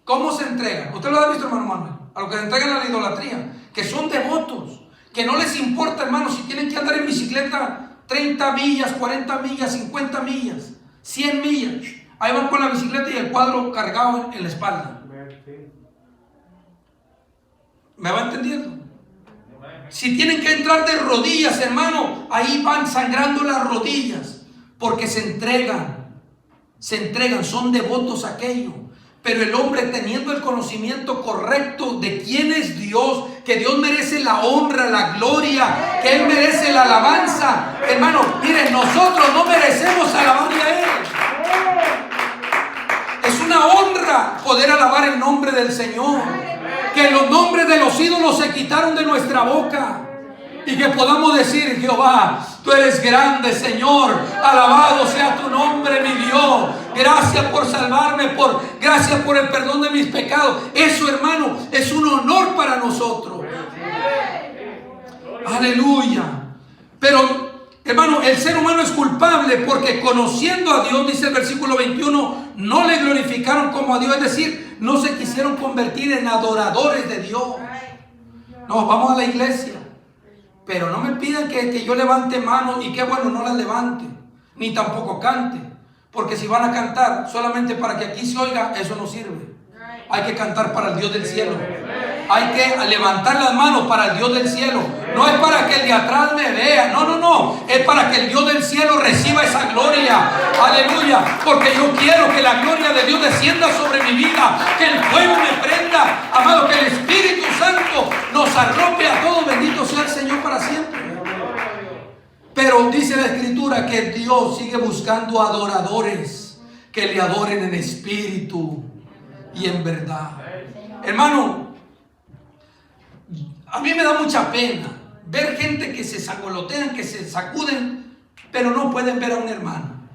¿cómo se entregan? ¿Usted lo ha visto, hermano Manuel? A los que se entregan a la idolatría, que son devotos, que no les importa, hermano, si tienen que andar en bicicleta 30 millas, 40 millas, 50 millas, 100 millas. Ahí van con la bicicleta y el cuadro cargado en la espalda. ¿Me va entendiendo? Si tienen que entrar de rodillas, hermano, ahí van sangrando las rodillas, porque se entregan, son devotos a aquello. Pero el hombre, teniendo el conocimiento correcto de quién es Dios, que Dios merece la honra, la gloria, que Él merece la alabanza. Hermano, miren, nosotros no merecemos alabarle a Él. Es una honra poder alabar el nombre del Señor. Que los nombres de los ídolos se quitaron de nuestra boca. Y que podamos decir: Jehová, tú eres grande, Señor. Alabado sea tu nombre, mi Dios. Gracias por salvarme, gracias por el perdón de mis pecados. Eso, hermano, es un honor para nosotros. Aleluya. Pero, hermano, el ser humano es culpable porque conociendo a Dios, dice el versículo 21, no le glorificaron como a Dios. Es decir, no se quisieron convertir en adoradores de Dios. No, vamos a la iglesia, pero no me pidan que yo levante manos, y que bueno, no las levante, ni tampoco cante. Porque si van a cantar solamente para que aquí se oiga, eso no sirve. Hay que cantar para el Dios del cielo. Hay que levantar las manos para el Dios del cielo. No es para que el de atrás me vea. No. Es para que el Dios del cielo reciba esa gloria. Aleluya. Porque yo quiero que la gloria de Dios descienda sobre mi vida. Que el fuego me prenda. Amado, que el Espíritu Santo nos arrope a todos. Bendito sea el Señor para siempre. Pero dice la Escritura que Dios sigue buscando adoradores que le adoren en espíritu y en verdad. Hermano, a mí me da mucha pena ver gente que se sangolotean, que se sacuden, pero no pueden ver a un hermano.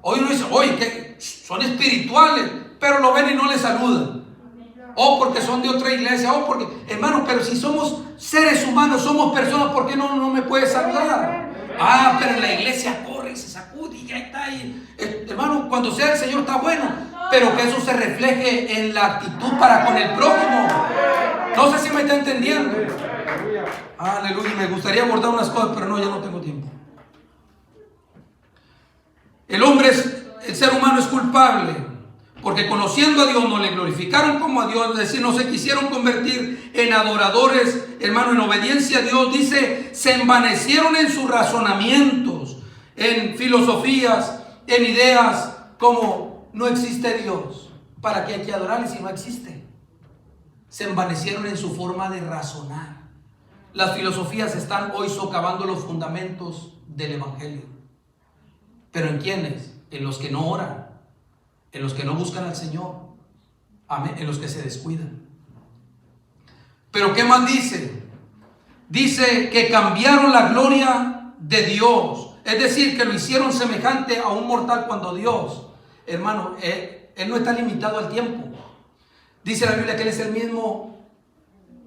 Hoy uno dice: oye, que son espirituales, pero lo ven y no le saludan. O porque son de otra iglesia, o porque, hermano, pero si somos seres humanos, somos personas, ¿por qué no me puede saludar? Ah, pero en la iglesia corre y se sacude y ya está ahí. Hermano, cuando sea el Señor está bueno, pero que eso se refleje en la actitud para con el prójimo. No sé si me está entendiendo. Aleluya, me gustaría abordar unas cosas, pero no, ya no tengo tiempo. El ser humano es culpable. Porque conociendo a Dios no le glorificaron como a Dios, es decir, no se quisieron convertir en adoradores, hermano, en obediencia a Dios. Dice, se envanecieron en sus razonamientos, en filosofías, en ideas como no existe Dios. ¿Para qué hay que adorarle si no existe? Se envanecieron en su forma de razonar. Las filosofías están hoy socavando los fundamentos del Evangelio. ¿Pero en quiénes? En los que no oran, en los que no buscan al Señor, amén, en los que se descuidan. Pero ¿qué más dice? Dice que cambiaron la gloria de Dios, es decir, que lo hicieron semejante a un mortal, cuando Dios, hermano, Él no está limitado al tiempo. Dice la Biblia que Él es el mismo.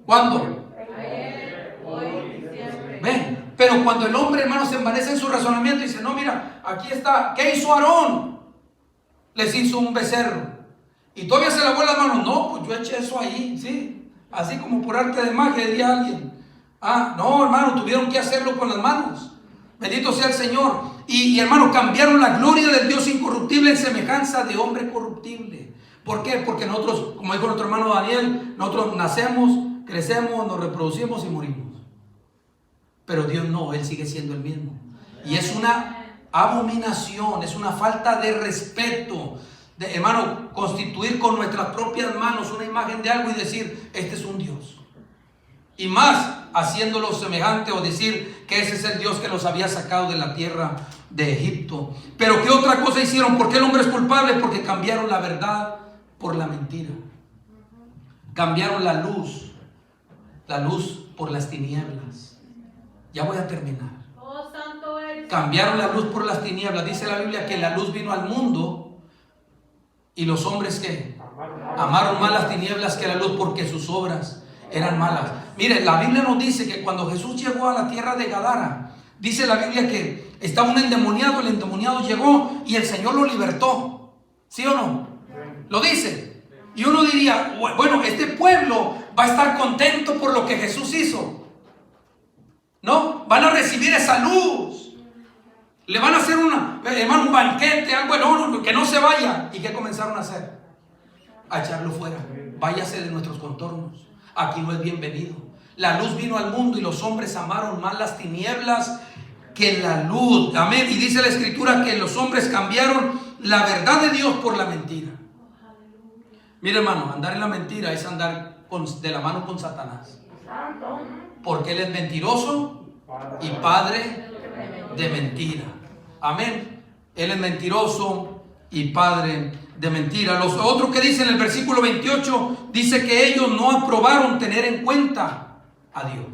¿Cuándo? Ayer, hoy y siempre. Ven, pero cuando el hombre, hermano, se envanece en su razonamiento y dice: no, mira, aquí está, ¿qué hizo Aarón? Les hizo un becerro. Y todavía se lavó las manos. No, pues yo eché eso ahí, sí. Así como por arte de magia, diría alguien. Ah, no, hermano, tuvieron que hacerlo con las manos. Bendito sea el Señor. Y hermano, cambiaron la gloria del Dios incorruptible en semejanza de hombre corruptible. ¿Por qué? Porque nosotros, como dijo nuestro hermano Daniel, nosotros nacemos, crecemos, nos reproducimos y morimos. Pero Dios no, Él sigue siendo el mismo. Y es una abominación, es una falta de respeto, hermano, constituir con nuestras propias manos una imagen de algo y decir: este es un Dios. Y más haciéndolo semejante, o decir que ese es el Dios que los había sacado de la tierra de Egipto. Pero ¿qué otra cosa hicieron? ¿Por qué el hombre es culpable? Porque cambiaron la verdad por la mentira. Cambiaron la luz por las tinieblas. Ya voy a terminar. Cambiaron la luz por las tinieblas. Dice la Biblia que la luz vino al mundo y los hombres que amaron más las tinieblas que la luz, porque sus obras eran malas. Mire, la Biblia nos dice que cuando Jesús llegó a la tierra de Gadara, dice la Biblia que estaba un endemoniado. El endemoniado llegó y el Señor lo libertó. ¿Sí o no? Lo dice. Y uno diría: bueno, este pueblo va a estar contento por lo que Jesús hizo. ¿No? Van a recibir esa luz. Le van a hacer un banquete, algo enorme, que no se vaya. ¿Y qué comenzaron a hacer? A echarlo fuera. Váyase de nuestros contornos. aquí no es bienvenido. La luz vino al mundo y los hombres amaron más las tinieblas que la luz. Amén. Y dice la Escritura que los hombres cambiaron la verdad de Dios por la mentira. Mire, hermano, andar en la mentira es andar de la mano con Satanás. Porque él es mentiroso y padre de mentira. Amén. Él es mentiroso y padre de mentira. Los otros que dice en el versículo 28, dice que ellos no aprobaron tener en cuenta a Dios.